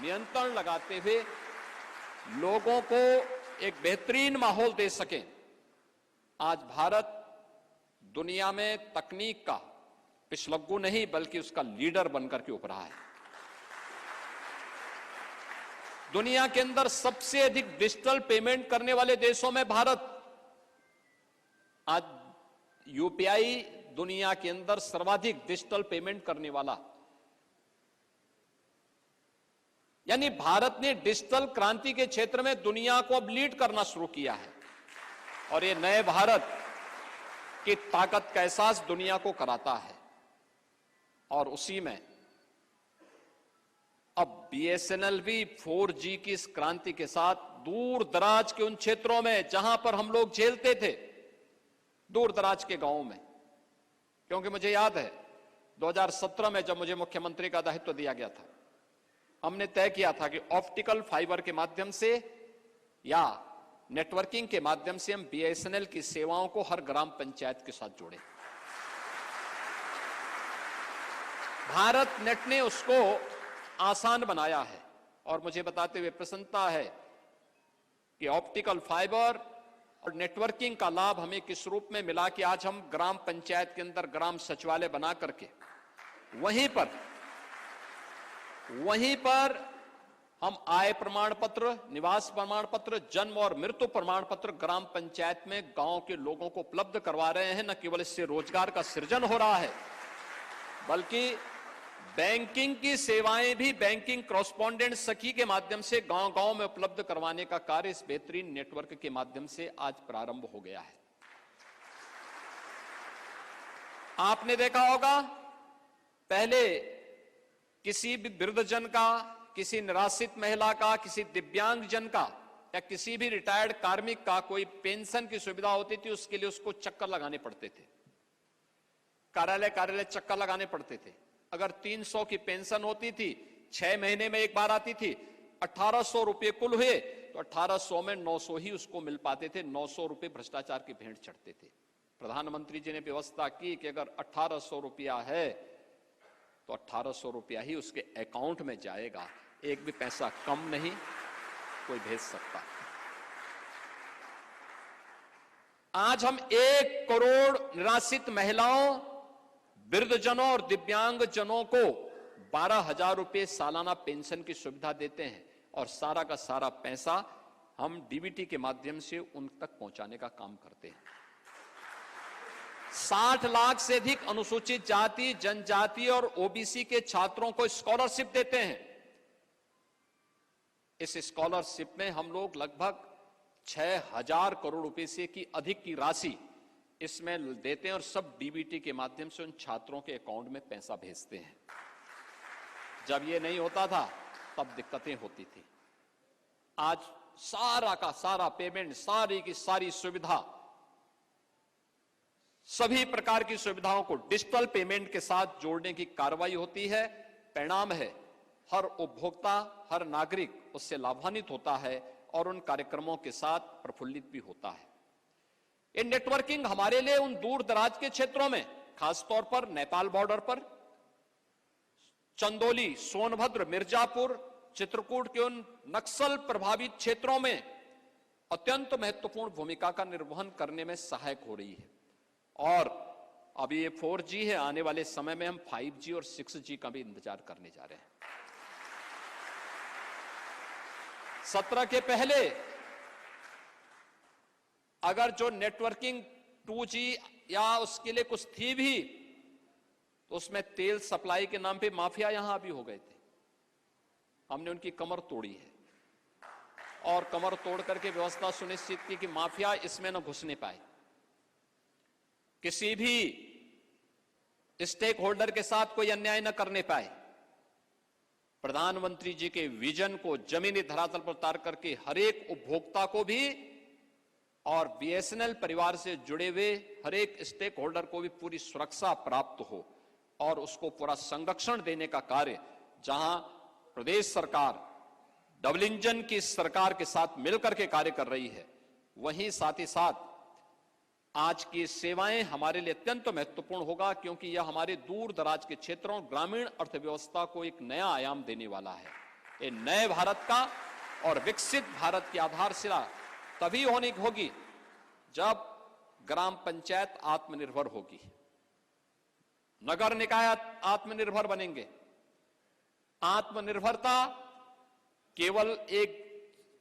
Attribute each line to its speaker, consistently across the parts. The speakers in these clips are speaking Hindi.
Speaker 1: नियंत्रण लगाते हुए लोगों को एक बेहतरीन माहौल दे सकें। आज भारत दुनिया में तकनीक का पिछलग्गू नहीं बल्कि उसका लीडर बनकर के उभरा है। दुनिया के अंदर सबसे अधिक डिजिटल पेमेंट करने वाले देशों में भारत, आज यूपीआई दुनिया के अंदर सर्वाधिक डिजिटल पेमेंट करने वाला, यानी भारत ने डिजिटल क्रांति के क्षेत्र में दुनिया को अब लीड करना शुरू किया है और ये नए भारत की ताकत का एहसास दुनिया को कराता है। और उसी में अब बीएसएनएल भी 4G की इस क्रांति के साथ दूर दराज के उन क्षेत्रों में जहां पर हम लोग झेलते थे, दूर दराज के गांवों में, क्योंकि मुझे याद है 2017 में जब मुझे मुख्यमंत्री का दायित्व दिया गया था, हमने तय किया था कि ऑप्टिकल फाइबर के माध्यम से या नेटवर्किंग के माध्यम से हम बीएसएनएल की सेवाओं को हर ग्राम पंचायत के साथ जोड़ें। भारत नेट ने उसको आसान बनाया है और मुझे बताते हुए प्रसन्नता है कि ऑप्टिकल फाइबर और नेटवर्किंग का लाभ हमें किस रूप में मिला कि आज हम ग्राम पंचायत के अंदर ग्राम सचिवालय बना करके वहीं पर हम आय प्रमाण पत्र, निवास प्रमाण पत्र, जन्म और मृत्यु प्रमाण पत्र ग्राम पंचायत में गांव के लोगों को उपलब्ध करवा रहे हैं। न केवल इससे रोजगार का सृजन हो रहा है बल्कि बैंकिंग की सेवाएं भी बैंकिंग कॉरेस्पॉन्डेंट सखी के माध्यम से गांव-गांव में उपलब्ध करवाने का कार्य इस बेहतरीन नेटवर्क के माध्यम से आज प्रारंभ हो गया है। आपने देखा होगा पहले किसी भी वृद्धजन का, किसी निराश्रित महिला का, किसी दिव्यांग जन का या किसी भी रिटायर्ड कार्मिक का कोई पेंशन की सुविधा होती थी, उसके लिए उसको चक्कर लगाने पड़ते थे, कार्यालय चक्कर लगाने पड़ते थे। अगर 300 की पेंशन होती थी, 6 महीने में एक बार आती थी, 1800 रुपए कुल हुए तो 1800 में 900 ही उसको मिल पाते थे। 900 रुपए भ्रष्टाचार की भेंट चढ़ते थे। प्रधानमंत्री जी ने व्यवस्था की कि अगर 1800 रुपया है तो 1800 रुपया ही उसके अकाउंट में जाएगा, एक भी पैसा कम नहीं कोई भेज सकता। आज हम 1 करोड़ निराश्रित महिलाओं, वृद्धजनों और दिव्यांग जनों को 12,000 रुपए सालाना पेंशन की सुविधा देते हैं और सारा का सारा पैसा हम डीबीटी के माध्यम से उन तक पहुंचाने का काम करते हैं। 60 लाख से अधिक अनुसूचित जाति, जनजाति और ओबीसी के छात्रों को स्कॉलरशिप देते हैं। इस स्कॉलरशिप में हम लोग लगभग 6,000 करोड़ रुपए से की अधिक की राशि इसमें देते हैं और सब डीबीटी के माध्यम से उन छात्रों के अकाउंट में पैसा भेजते हैं। जब ये नहीं होता था तब दिक्कतें होती थी। आज सारा का सारा पेमेंट, सारी की सारी सुविधा, सभी प्रकार की सुविधाओं को डिजिटल पेमेंट के साथ जोड़ने की कार्रवाई होती है। परिणाम है हर उपभोक्ता, हर नागरिक उससे लाभान्वित होता है और उन कार्यक्रमों के साथ प्रफुल्लित भी होता है। ये नेटवर्किंग हमारे लिए उन दूर दराज के क्षेत्रों में, खासतौर पर नेपाल बॉर्डर पर, चंदौली, सोनभद्र, मिर्जापुर, चित्रकूट के उन नक्सल प्रभावित क्षेत्रों में अत्यंत महत्वपूर्ण भूमिका का निर्वहन करने में सहायक हो रही है। और अभी ये 4G है, आने वाले समय में हम 5G और 6G का भी इंतजार करने जा रहे हैं। 17 के पहले अगर जो नेटवर्किंग 2G या उसके लिए कुछ थी भी तो उसमें तेल सप्लाई के नाम पे माफिया यहां भी हो गए थे। हमने उनकी कमर तोड़ी है और कमर तोड़ करके व्यवस्था सुनिश्चित की कि माफिया इसमें न घुसने पाए, किसी भी स्टेक होल्डर के साथ कोई अन्याय न करने पाए। प्रधानमंत्री जी के विजन को जमीनी धरातल पर उतार करके हर एक उपभोक्ता को भी और बीएसएनएल परिवार से जुड़े हुए हर एक स्टेक होल्डर को भी पूरी सुरक्षा प्राप्त हो और उसको पूरा संरक्षण देने का कार्य, जहां प्रदेश सरकार डबल इंजन की सरकार के साथ मिलकर के कार्य कर रही है, वहीं साथ ही साथ आज की सेवाएं हमारे लिए अत्यंत महत्वपूर्ण होगा, क्योंकि यह हमारे दूर दराज के क्षेत्रों, ग्रामीण अर्थव्यवस्था को एक नया आयाम देने वाला है। ये नए भारत का और विकसित भारत की आधारशिला तभी होनी होगी जब ग्राम पंचायत आत्मनिर्भर होगी, नगर निकाय आत्मनिर्भर बनेंगे। आत्मनिर्भरता केवल एक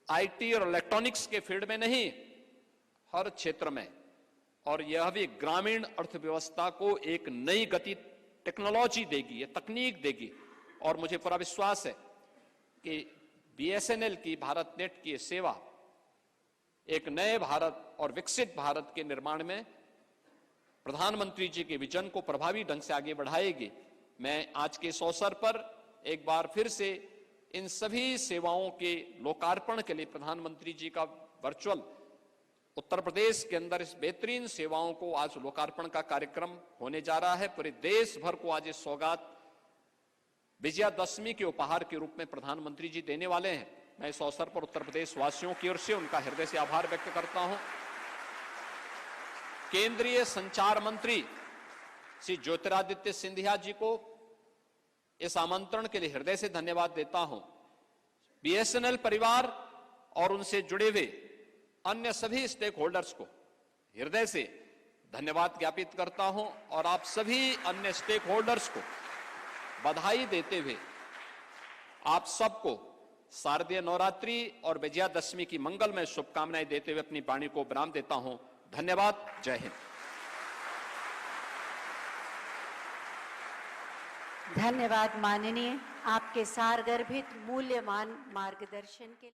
Speaker 1: आईटी और इलेक्ट्रॉनिक्स के फील्ड में नहीं, हर क्षेत्र में, और यह भी ग्रामीण अर्थव्यवस्था को एक नई गति टेक्नोलॉजी देगी, ये तकनीक देगी। और मुझे पूरा विश्वास है कि बीएसएनएल की भारत नेट की सेवा एक नए भारत और विकसित भारत के निर्माण में प्रधानमंत्री जी के विजन को प्रभावी ढंग से आगे बढ़ाएगी। मैं आज के इस अवसर पर एक बार फिर से इन सभी सेवाओं के लोकार्पण के लिए प्रधानमंत्री जी का वर्चुअल उत्तर प्रदेश के अंदर इस बेहतरीन सेवाओं को आज लोकार्पण का कार्यक्रम होने जा रहा है। पूरे देश भर को आज इस सौगात विजयादशमी के उपहार के रूप में प्रधानमंत्री जी देने वाले हैं। मैं इस अवसर पर उत्तर प्रदेश वासियों की ओर से उनका हृदय से आभार व्यक्त करता हूं। केंद्रीय संचार मंत्री श्री ज्योतिरादित्य सिंधिया जी को इस आमंत्रण के लिए हृदय से धन्यवाद देता हूं। बीएसएनएल परिवार और उनसे जुड़े हुए अन्य सभी स्टेक होल्डर्स को हृदय से धन्यवाद ज्ञापित करता हूं और आप सभी अन्य स्टेक होल्डर्स को बधाई देते हुए आप सबको शारदीय नवरात्रि और विजयादशमी की मंगलमय शुभकामनाएं देते हुए अपनी वाणी को विराम देता हूं। धन्यवाद। जय हिंद।
Speaker 2: धन्यवाद माननीय, आपके सारगर्भित मूल्यवान मार्गदर्शन के